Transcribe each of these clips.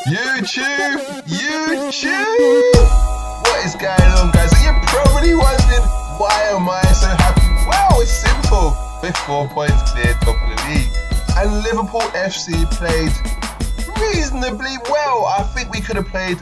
YouTube! What is going on, guys? Are you probably wondering why am I so happy? Well, it's simple. With 4 points cleared, top of the league. And Liverpool FC played reasonably well. I think we could have played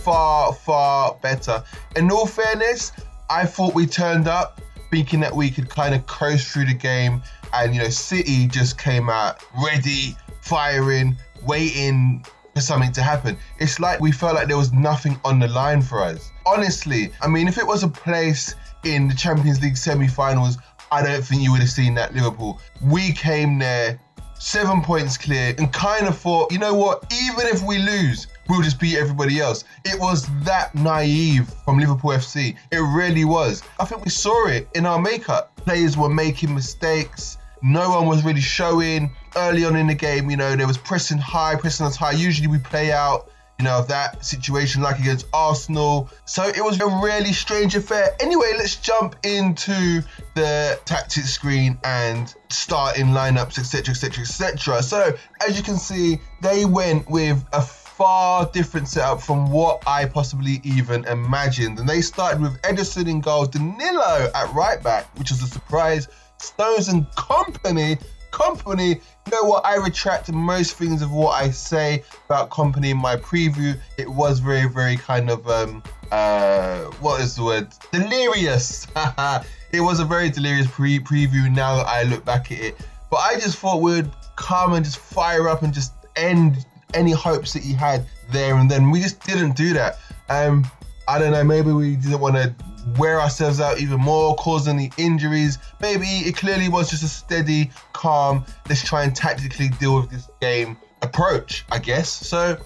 far, far better. In all fairness, I thought we turned up thinking that we could kind of coast through the game, and City just came out ready, firing, waiting for something to happen. It's like we felt like there was nothing on the line for us. Honestly, I mean, if it was a place in the Champions League semi-finals, I don't think you would have seen that Liverpool. We came there 7 points clear and kind of thought, you know what, even if we lose, we'll just beat everybody else. It was that naive from Liverpool FC. It really was. I think we saw it in our makeup. Players were making mistakes. No one was really showing. Early on in the game, there was pressing us high. Usually we play out, of that situation like against Arsenal. So it was a really strange affair. Anyway, let's jump into the tactics screen and starting lineups, etc, etc, etc. So as you can see, they went with a far different setup from what I possibly even imagined. And they started with Ederson in goal, Danilo at right back, which was a surprise, Stones and company. You know what? I retract most things of what I say about company in my preview. It was very, very kind of what is the word? Delirious. It was a very delirious preview now that I look back at it. But I just thought we'd come and just fire up and just end any hopes that he had there and then. We just didn't do that. I don't know, maybe we didn't want to wear ourselves out even more, cause any injuries. Maybe it clearly was just a steady, calm, let's try and tactically deal with this game approach, I guess. So,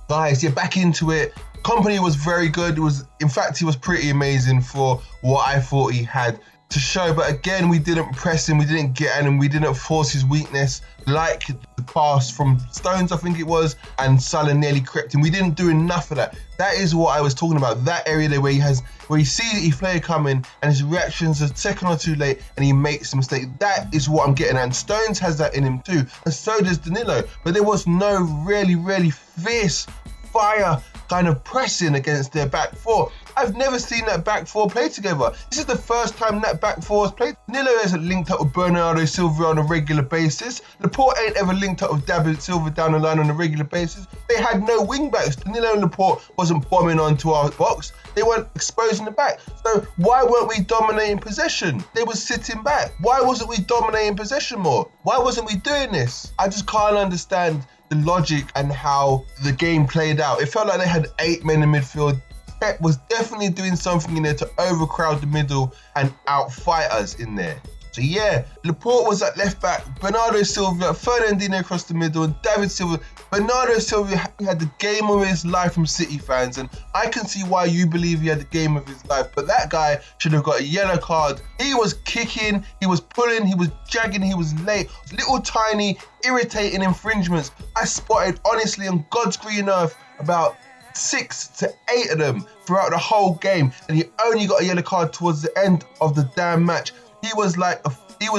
guys, back into it. Company was very good. In fact, he was pretty amazing for what I thought he had to show. But again, we didn't press him, we didn't get at him, we didn't force his weakness like the pass from Stones, I think it was, and Salah nearly crept in. We didn't do enough of that. That is what I was talking about. That area there where you see the player coming and his reactions a second or two late and he makes a mistake. That is what I'm getting at. And Stones has that in him too, and so does Danilo. But there was no really fierce fire kind of pressing against their back four. I've never seen that back four play together. This is the first time that back four has played. Danilo hasn't linked up with Bernardo Silva on a regular basis. Laporte ain't ever linked up with David Silva down the line on a regular basis. They had no wing backs. Danilo and Laporte wasn't bombing onto our box. They weren't exposing the back. So why weren't we dominating possession? They were sitting back. Why wasn't we dominating possession more? Why wasn't we doing this? I just can't understand the logic and how the game played out. It felt like they had 8 men in midfield. Pep was definitely doing something in there to overcrowd the middle and outfight us in there. So yeah, Laporte was at left back, Bernardo Silva, Fernandinho across the middle, and David Silva. Bernardo Silva had the game of his life from City fans, and I can see why you believe he had the game of his life, but that guy should have got a yellow card. He was kicking, he was pulling, he was jagging, he was late. Little tiny, irritating infringements. I spotted, honestly, on God's green earth, about 6 to 8 of them throughout the whole game, and he only got a yellow card towards the end of the damn match. He was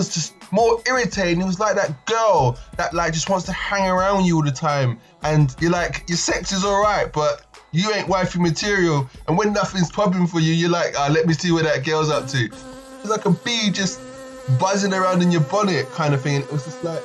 just more irritating. He was like that girl that just wants to hang around you all the time, and you're like, your sex is all right, but you ain't wifey material. And when nothing's popping for you, you're like, let me see what that girl's up to. It's like a bee just buzzing around in your bonnet kind of thing. And it was just like,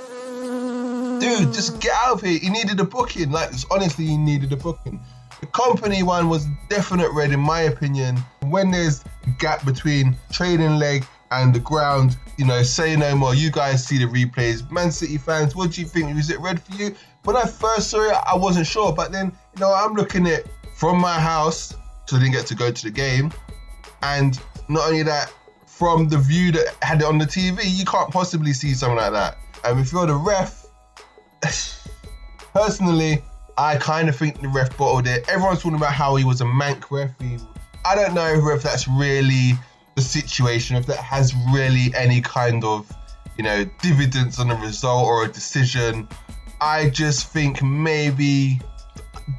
dude, just get out of here. He needed a booking. Honestly, he needed a booking. The company one was definite red in my opinion. When there's a gap between training leg and the ground, say no more. You guys see the replays. Man City fans, what do you think? Was it red for you? When I first saw it, I wasn't sure. But then, I'm looking at it from my house, so I didn't get to go to the game. And not only that, from the view that had it on the TV, you can't possibly see something like that. And if you're the ref, personally, I kind of think the ref bottled it. Everyone's talking about how he was a mank ref. I don't know if that's really the situation, if that has really any kind of, dividends on a result or a decision. I just think maybe,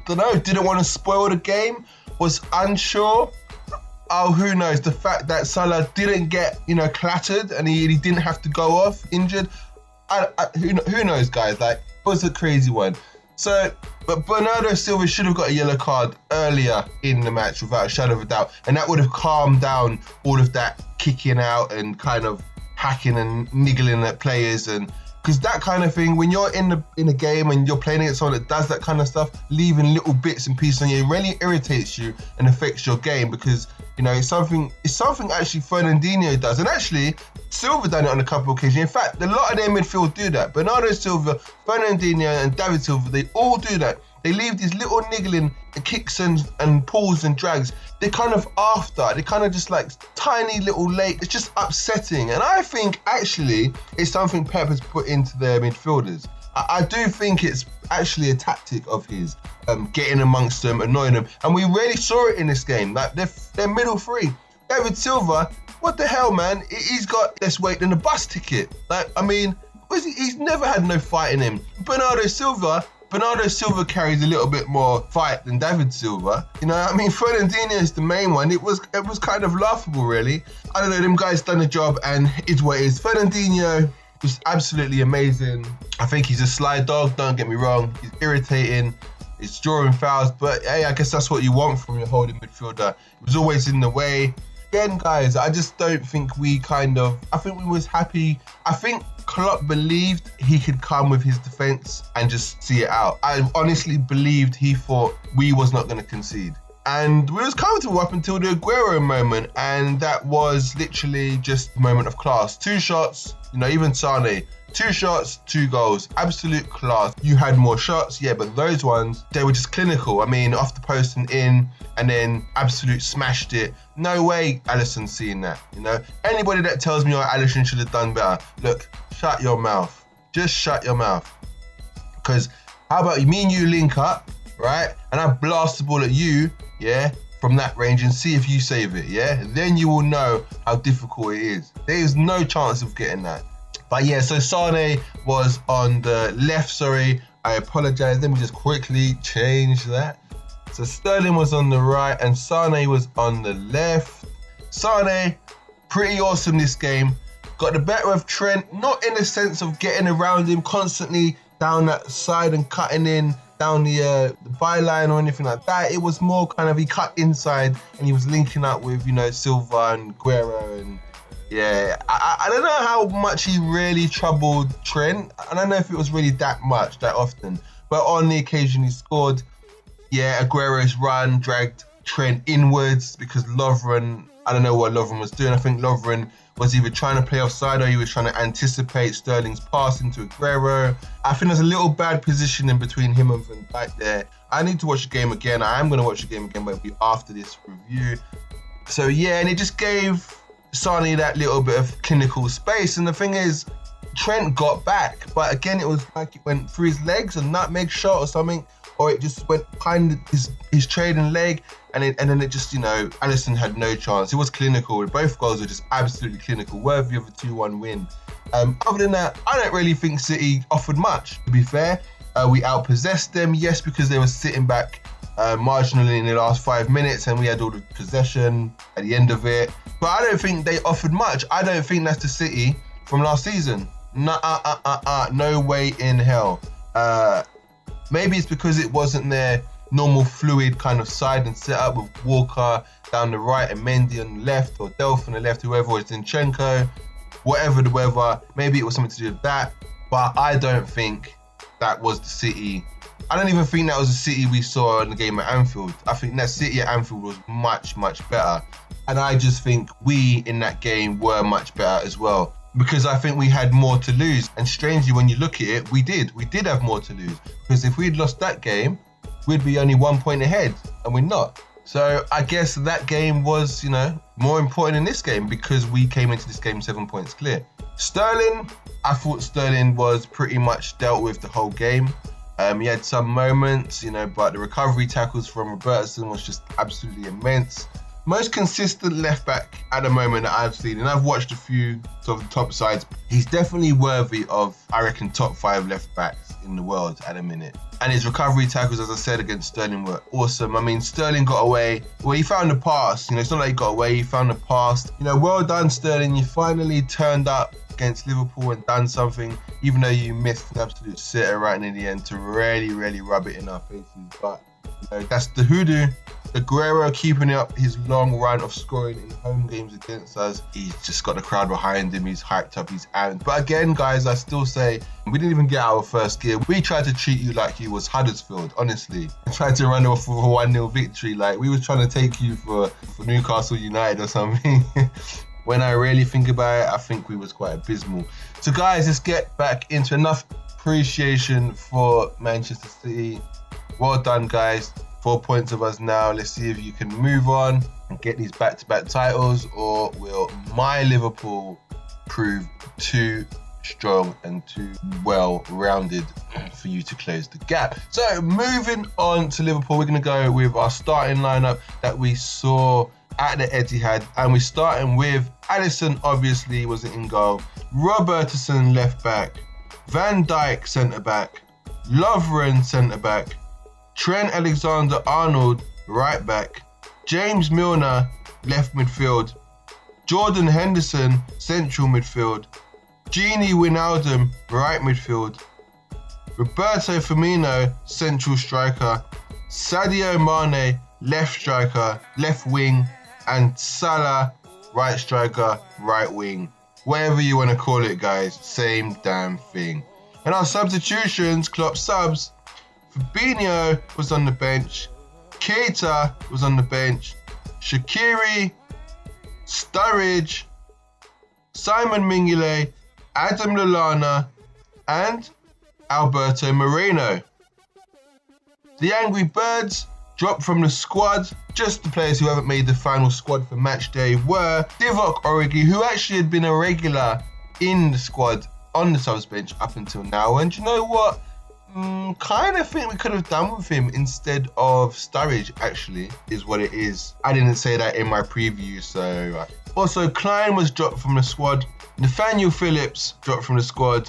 didn't want to spoil the game, was unsure. Oh, who knows? The fact that Salah didn't get, clattered and he didn't have to go off injured. Who knows, guys? was a crazy one. So, but Bernardo Silva should have got a yellow card earlier in the match without a shadow of a doubt. And that would have calmed down all of that kicking out and kind of hacking and niggling at players. And because that kind of thing, when you're in a game and you're playing against someone that does that kind of stuff, leaving little bits and pieces on you, it really irritates you and affects your game, because, you know, it's something actually Fernandinho does. And actually, Silva done it on a couple of occasions. In fact, a lot of their midfield do that. Bernardo Silva, Fernandinho and David Silva, they all do that. They leave these little niggling kicks and pulls and drags. They're kind of they kind of just like tiny little late. It's just upsetting. And I think actually it's something Pep has put into their midfielders. I do think it's actually a tactic of his, getting amongst them, annoying them. And we really saw it in this game. Like they're middle three. David Silva, what the hell, man? He's got less weight than a bus ticket. Like, I mean, he's never had no fight in him. Bernardo Silva carries a little bit more fight than David Silva. You know, I mean, Fernandinho is the main one. It was kind of laughable, really. I don't know, them guys done a job, and it's what it is. Fernandinho was absolutely amazing. I think he's a sly dog, don't get me wrong. He's irritating, he's drawing fouls, but hey, I guess that's what you want from your holding midfielder. He was always in the way. Again, guys, I just don't think I think we was happy. I think Klopp believed he could come with his defence and just see it out. I honestly believed he thought we was not going to concede. And we was comfortable up until the Aguero moment, and that was literally just a moment of class. 2 shots, you know, even Sane, 2 shots, 2 goals, absolute class. You had more shots, yeah, but those ones, they were just clinical. I mean, off the post and in, and then absolute smashed it. No way Alisson's seeing that, you know? Anybody that tells me, oh, Alisson should have done better, look, shut your mouth. Just shut your mouth. Because how about me and you link up, right? And I blast the ball at you, yeah, from that range, and see if you save it, yeah? Then you will know how difficult it is. There is no chance of getting that. But yeah, so Sane was on the left, sorry. I apologize. Let me just quickly change that. So Sterling was on the right and Sane was on the left. Sane, pretty awesome this game. Got the better of Trent, not in the sense of getting around him constantly down that side and cutting in down the byline or anything like that. It was more kind of, he cut inside and he was linking up with, you know, Silva and Aguero, and yeah, I don't know how much he really troubled Trent. I don't know if it was really that often, but on the occasion he scored. Yeah, Aguero's run dragged Trent inwards because Lovren, I don't know what Lovren was doing. I think Lovren was either trying to play offside or he was trying to anticipate Sterling's pass into Aguero. I think there's a little bad positioning between him and Van Dijk there. I need to watch the game again. I am going to watch the game again, but it'll be after this review. So yeah, and it just gave Sane that little bit of clinical space. And the thing is, Trent got back, but again, it was like it went through his legs, a nutmeg shot or something, or it just went behind his trading leg, and then it just, you know, Alisson had no chance. It was clinical. Both goals were just absolutely clinical, worthy of a 2-1 win. Other than that, I don't really think City offered much, to be fair. We outpossessed them, yes, because they were sitting back marginally in the last 5 minutes and we had all the possession at the end of it. But I don't think they offered much. I don't think that's the City from last season. No way in hell. Maybe it's because it wasn't their normal fluid kind of side and set up with Walker down the right and Mendy on the left, or Delph on the left, whoever, or Zinchenko, whatever the weather. Maybe it was something to do with that. But I don't think that was the City. I don't even think that was the City we saw in the game at Anfield. I think that City at Anfield was much, much better. And I just think we in that game were much better as well, because I think we had more to lose. And strangely, when you look at it, we did have more to lose, because if we'd lost that game, we'd be only 1 point ahead, and we're not. So I guess that game was, you know, more important than this game, because we came into this game 7 points clear. Sterling, I thought Sterling was pretty much dealt with the whole game. He had some moments, you know, but the recovery tackles from Robertson was just absolutely immense. Most consistent left back at the moment that I've seen, and I've watched a few sort of top sides. He's definitely worthy of, I reckon, top 5 left backs in the world at a minute. And his recovery tackles, as I said, against Sterling were awesome. I mean, Sterling got away. Well, he found the pass. You know, it's not like he got away. He found the pass. You know, well done, Sterling. You finally turned up against Liverpool and done something, even though you missed an absolute sitter right in the end to really rub it in our faces. But you know, that's the hoodoo. Aguero keeping up his long run of scoring in home games against us. He's just got the crowd behind him. He's hyped up. He's amped. But again, guys, I still say we didn't even get our first gear. We tried to treat you like you was Huddersfield, honestly. We tried to run off with a 1-0 victory. Like we was trying to take you for Newcastle United or something. When I really think about it, I think we was quite abysmal. So guys, let's get back into enough appreciation for Manchester City. Well done, guys. 4 points of us now. Let's see if you can move on and get these back-to-back titles, or will my Liverpool prove too strong and too well-rounded for you to close the gap? So moving on to Liverpool, we're going to go with our starting lineup that we saw at the Etihad, and we're starting with Alisson, obviously, was in goal. Robertson left back, Van Dijk centre back, Lovren centre back, Trent Alexander-Arnold right back, James Milner left midfield, Jordan Henderson central midfield, Gini Wijnaldum right midfield, Roberto Firmino central striker, Sadio Mane left striker, left wing, and Salah right striker, right wing. Whatever you want to call it, guys, same damn thing. And our substitutions, Klopps subs, Fabinho was on the bench, Keita was on the bench, Shaqiri, Sturridge, Simon Mignolet, Adam Lallana, and Alberto Moreno. The Angry Birds dropped from the squad. Just the players who haven't made the final squad for match day were Divock Origi, who actually had been a regular in the squad on the subs bench up until now. And you know what? Kind of think we could have done with him instead of Sturridge, actually, is what it is. I didn't say that in my preview, so... Also, Klein was dropped from the squad, Nathaniel Phillips dropped from the squad,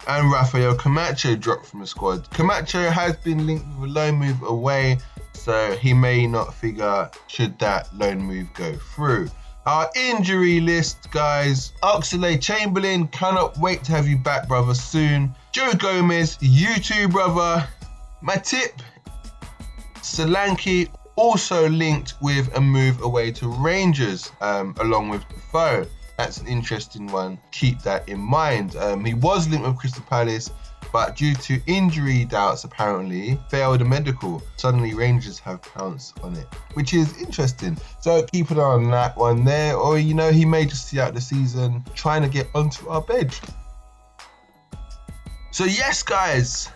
and Rafael Camacho dropped from the squad. Camacho has been linked with a loan move away, so he may not figure should that loan move go through. Our injury list, guys. Oxlade-Chamberlain, cannot wait to have you back, brother, soon. Joe Gomez, you too, brother. Matip, Solanke, also linked with a move away to Rangers, along with Defoe. That's an interesting one. Keep that in mind. He was linked with Crystal Palace, but due to injury doubts, apparently, failed a medical. Suddenly, Rangers have pounced on it, which is interesting. So keep an eye on that one there. Or, you know, he may just see out the season trying to get onto our bench. So yes, guys,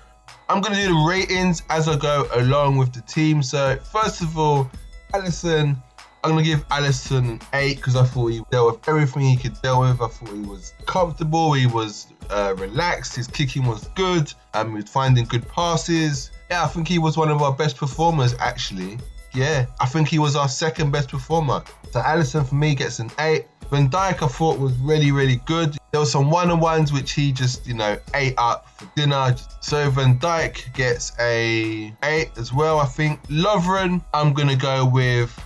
I'm going to do the ratings as I go along with the team. So first of all, Alisson, I'm going to give Alisson an 8 because I thought he dealt with everything he could deal with. I thought he was comfortable, he was relaxed, his kicking was good, he was finding good passes. Yeah, I think he was one of our best performers, actually. Yeah, I think he was our second best performer. So Alisson for me gets an 8. Van Dijk I thought was really good. There were some one-on-ones which he just, you know, ate up for dinner. So Van Dijk gets a 8 as well, I think. Lovren, I'm going to go with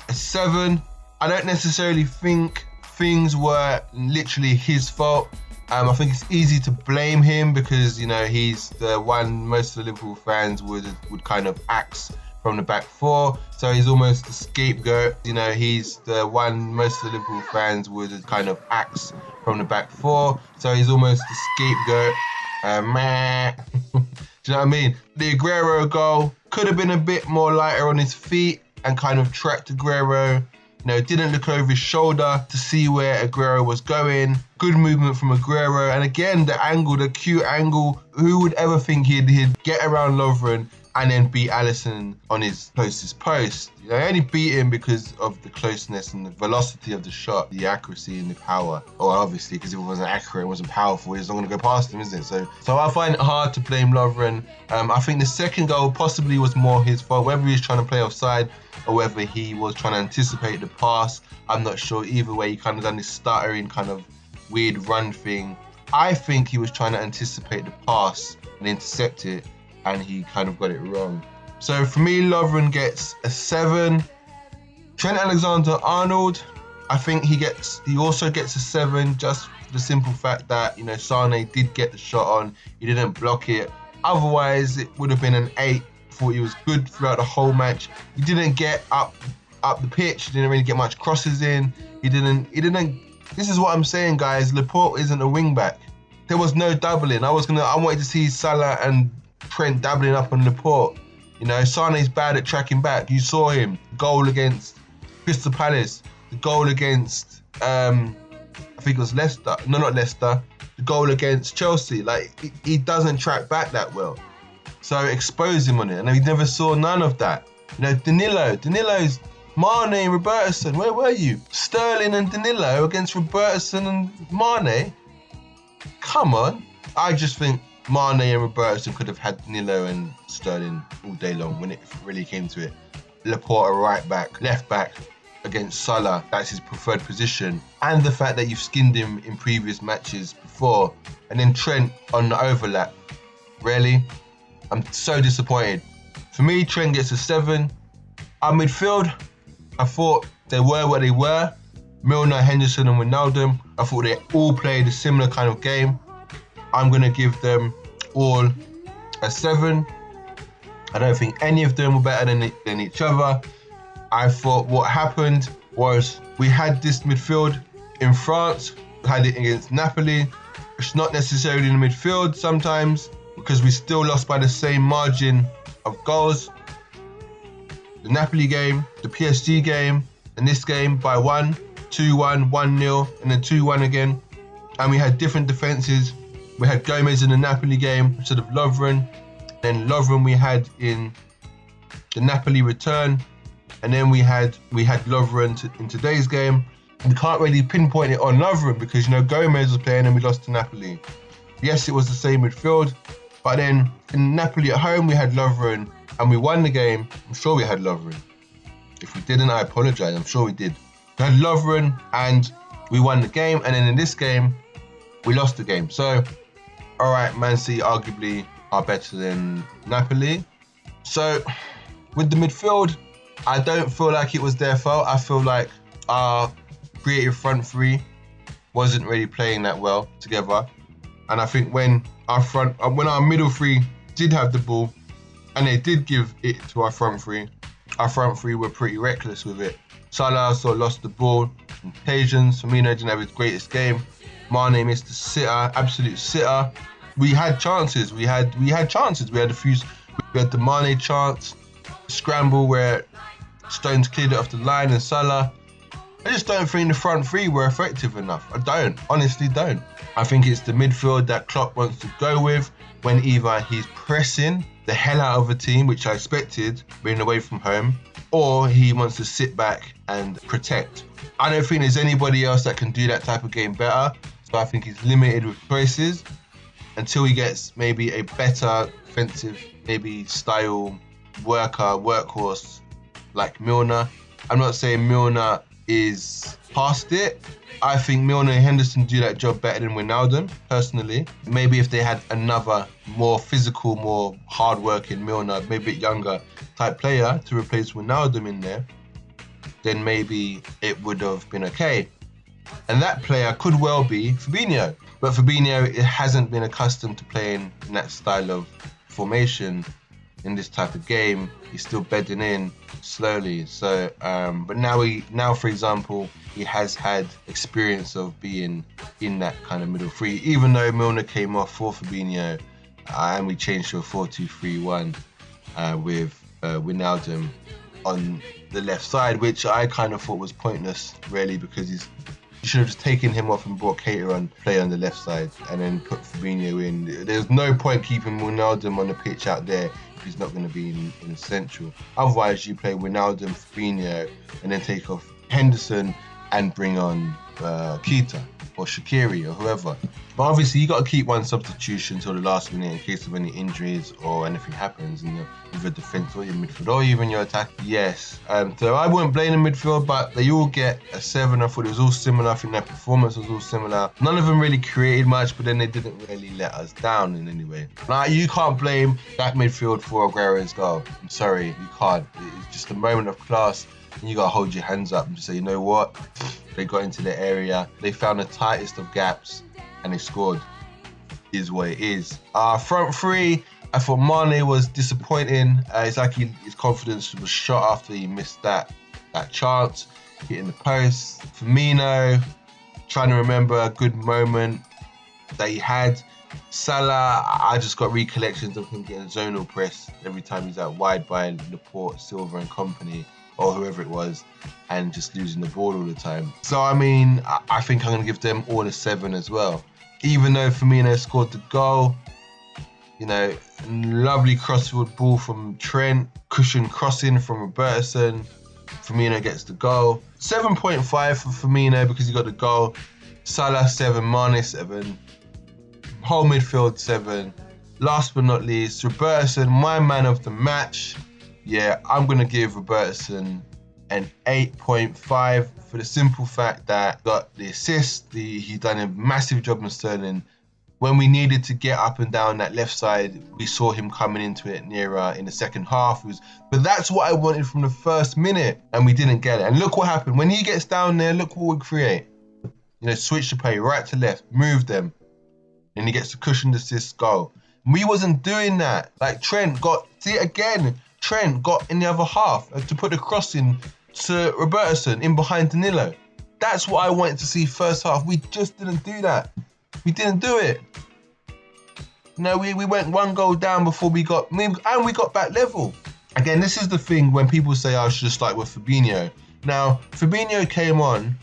a 7. I don't necessarily think things were literally his fault. I think it's easy to blame him because, you know, he's the one most of the Liverpool fans would kind of axe from the back four. So he's almost the scapegoat. You know, he's the one most of the Liverpool fans would kind of axe from the back four. So he's almost the scapegoat. Do you know what I mean? The Aguero goal could have been a bit more lighter on his feet and kind of tracked Aguero. You know, didn't look over his shoulder to see where Aguero was going. Good movement from Aguero. And again, the angle, the cute angle. Who would ever think he'd get around Lovren and then beat Alisson on his closest post? You know, he only beat him because of the closeness and the velocity of the shot, the accuracy and the power. Or obviously, because if it wasn't accurate, it wasn't powerful, it's not going to go past him, is it? So I find it hard to blame Lovren. I think the second goal possibly was more his fault, whether he was trying to play offside or whether he was trying to anticipate the pass. I'm not sure. Either way, he kind of done this stuttering kind of weird run thing. I think he was trying to anticipate the pass and intercept it, and he kind of got it wrong. So for me, Lovren gets a 7. Trent Alexander-Arnold, I think he also gets a 7, just the simple fact that, you know, Sane did get the shot on, he didn't block it. Otherwise, it would have been an 8. Thought he was good throughout the whole match. He didn't get up the pitch. He didn't really get much crosses in. He didn't. This is what I'm saying, guys. Laporte isn't a wing back. There was no doubling. I wanted to see Salah and Trent doubling up on Laporte. You know, Sane's bad at tracking back. You saw him. Goal against Crystal Palace. The goal against I think it was Leicester. No, not Leicester. The goal against Chelsea. Like, he doesn't track back that well. So expose him on it. And we never saw none of that. You know, Danilo's Mane and Robertson. Where were you? Sterling and Danilo against Robertson and Mane. Come on. I just think Mane and Robertson could have had Danilo and Sterling all day long when it really came to it. Laporte right back, left back against Salah. That's his preferred position. And the fact that you've skinned him in previous matches before. And then Trent on the overlap. Really? I'm so disappointed. For me, Trent gets a 7. Our midfield, I thought they were where they were. Milner, Henderson and Wijnaldum, I thought they all played a similar kind of game. I'm going to give them all a 7. I don't think any of them were better than each other. I thought what happened was we had this midfield in France, we had it against Napoli. It's not necessarily in the midfield sometimes, because we still lost by the same margin of goals. The Napoli game, the PSG game, and this game by 1, 2-1, 1-0, and then 2-1 again. And we had different defences. We had Gomez in the Napoli game instead of Lovren. Then Lovren we had in the Napoli return. And then we had Lovren in today's game. We can't really pinpoint it on Lovren because, you know, Gomez was playing and we lost to Napoli. Yes, it was the same midfield. But then in Napoli at home, we had Lovren and we won the game. I'm sure we had Lovren. If we didn't, I apologise. I'm sure we did. We had Lovren and we won the game. And then in this game, we lost the game. So, all right, Man City arguably are better than Napoli. So, with the midfield, I don't feel like it was their fault. I feel like our creative front three wasn't really playing that well together. And I think when our middle three did have the ball and they did give it to our front three were pretty reckless with it. Salah also lost the ball on occasions. Firmino didn't have his greatest game. Mane missed the sitter, absolute sitter. We had chances. We had chances. We had the Mane chance, scramble where Stones cleared it off the line and Salah. I just don't think the front three were effective enough. Honestly don't. I think it's the midfield that Klopp wants to go with when either he's pressing the hell out of a team, which I expected being away from home, or he wants to sit back and protect. I don't think there's anybody else that can do that type of game better. So I think he's limited with choices until he gets maybe a better defensive, maybe style workhorse like Milner. I'm not saying Milner is past it. I think Milner and Henderson do that job better than Wijnaldum, personally. Maybe if they had another more physical, more hard-working Milner, maybe a bit younger type player to replace Wijnaldum in there, then maybe it would have been okay. And that player could well be Fabinho. But Fabinho hasn't been accustomed to playing in that style of formation in this type of game. He's still bedding in slowly. So, but now, for example, he has had experience of being in that kind of middle three, even though Milner came off for Fabinho and we changed to a 4-2-3-1 with Wijnaldum on the left side, which I kind of thought was pointless, really, because you should have just taken him off and brought Keita on play on the left side and then put Fabinho in. There's no point keeping Wijnaldum on the pitch out there if he's not going to be in central. Otherwise, you play Wijnaldum, Fabinho, and then take off Henderson and bring on Keita or Shaqiri or whoever. But obviously, you got to keep one substitution till the last minute in case of any injuries or anything happens in your defence or your midfield or even your attack. Yes. So I wouldn't blame the midfield, but they all get a 7. I thought it was all similar. I think their performance was all similar. None of them really created much, but then they didn't really let us down in any way. Now, you can't blame that midfield for Aguero's goal. I'm sorry, you can't. It's just a moment of class and you got to hold your hands up and just say, you know what? They got into the area, they found the tightest of gaps, and they scored. Is what it is. Front three, I thought Mane was disappointing. It's like his confidence was shot after he missed that chance, hitting the post. Firmino, trying to remember a good moment that he had. Salah, I just got recollections of him getting zonal press every time he's out wide by Laporte, Silva and company, or whoever it was, and just losing the ball all the time. So I mean, I think I'm going to give them all a 7 as well. Even though Firmino scored the goal, you know, lovely crossfield ball from Trent, cushion crossing from Robertson, Firmino gets the goal. 7.5 for Firmino because he got the goal. Salah 7, Mane 7, whole midfield 7. Last but not least, Robertson, my man of the match. Yeah, I'm going to give Robertson an 8.5 for the simple fact that got the assist. He done a massive job on Sterling. When we needed to get up and down that left side, we saw him coming into it nearer in the second half. But that's what I wanted from the first minute, and we didn't get it. And look what happened. When he gets down there, look what we create. You know, switch the play right to left, move them. And he gets the cushioned assist goal. We wasn't doing that. Like Trent got in the other half to put the cross in to Robertson in behind Danilo. That's what I wanted to see first half. We just didn't do that. We didn't do it. No, we went one goal down before we got back level. Again, this is the thing when people say I should just start with Fabinho. Now, Fabinho came on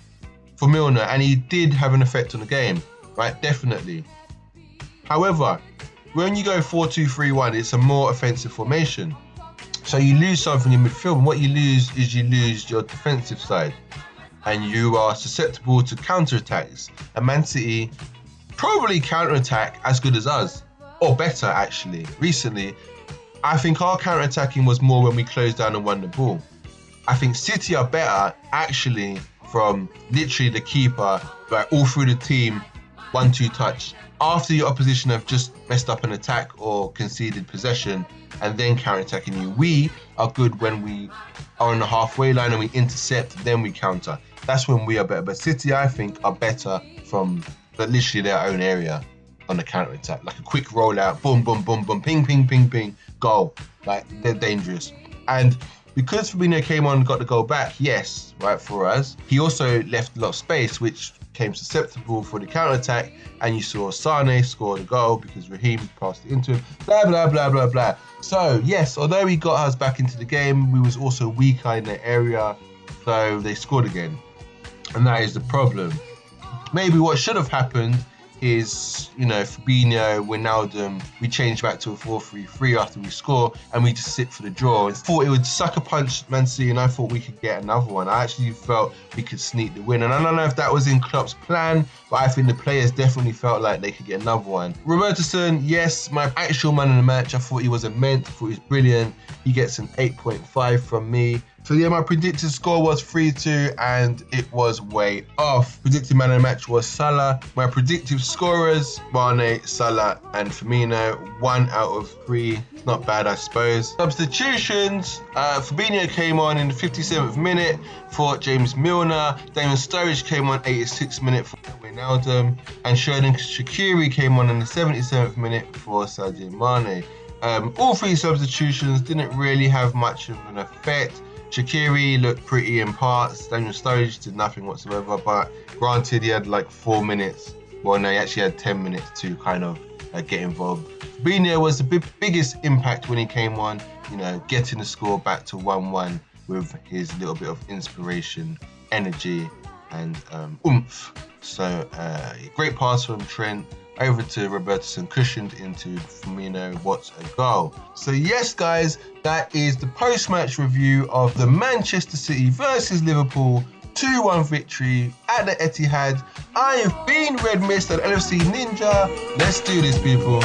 for Milner and he did have an effect on the game, right? Definitely. However, when you go 4-2-3-1, it's a more offensive formation. So you lose something in midfield, and what you lose is your defensive side. And you are susceptible to counter-attacks. And Man City probably counter-attack as good as us. Or better, actually. Recently, I think our counter-attacking was more when we closed down and won the ball. I think City are better, actually, from literally the keeper, like all through the team, 1-2 touch. After your opposition have just messed up an attack or conceded possession and then counter-attacking you. We are good when we are on the halfway line and we intercept, then we counter. That's when we are better. But City, I think, are better from literally their own area on the counter-attack. Like a quick rollout, boom, boom, boom, boom, ping, ping, ping, ping, goal. Like, they're dangerous. And because Fabinho came on and got the goal back, yes, right, for us, he also left a lot of space, which became susceptible for the counter-attack, and you saw Sane score the goal because Raheem passed it into him, blah, blah, blah, blah, blah. So, yes, although he got us back into the game, we was also weaker in the area, so they scored again. And that is the problem. Maybe what should have happened is, you know, Fabinho, Wijnaldum, we changed back to a 4-3-3 after we score, and we just sit for the draw. I thought it would sucker punch Man City, and I thought we could get another one. I actually felt we could sneak the win, and I don't know if that was in Klopp's plan, but I think the players definitely felt like they could get another one. Robertson, yes, my actual man in the match. I thought he was immense. I thought he was brilliant. He gets an 8.5 from me. So yeah, my predicted score was 3-2 and it was way off. Predicted man of the match was Salah. My predictive scorers, Mane, Salah and Firmino. 1 out of 3. It's not bad, I suppose. Substitutions, Fabinho came on in the 57th minute for James Milner. Damon Sturridge came on 86th minute for Wijnaldum. And Xherdan Shaqiri came on in the 77th minute for Sadio Mane. All 3 substitutions didn't really have much of an effect. Shaqiri looked pretty in parts. Daniel Sturridge did nothing whatsoever, but granted, he had like 4 minutes. Well, no, he actually had 10 minutes to kind of get involved. Fabinho was the biggest impact when he came on, you know, getting the score back to 1-1 with his little bit of inspiration, energy, and oomph. So, great pass from Trent. Over to Robertson, cushioned into Firmino. What a goal. So yes, guys, that is the post-match review of the Manchester City versus Liverpool 2-1 victory at the Etihad. I have been Red Mist and LFC Ninja. Let's do this, people.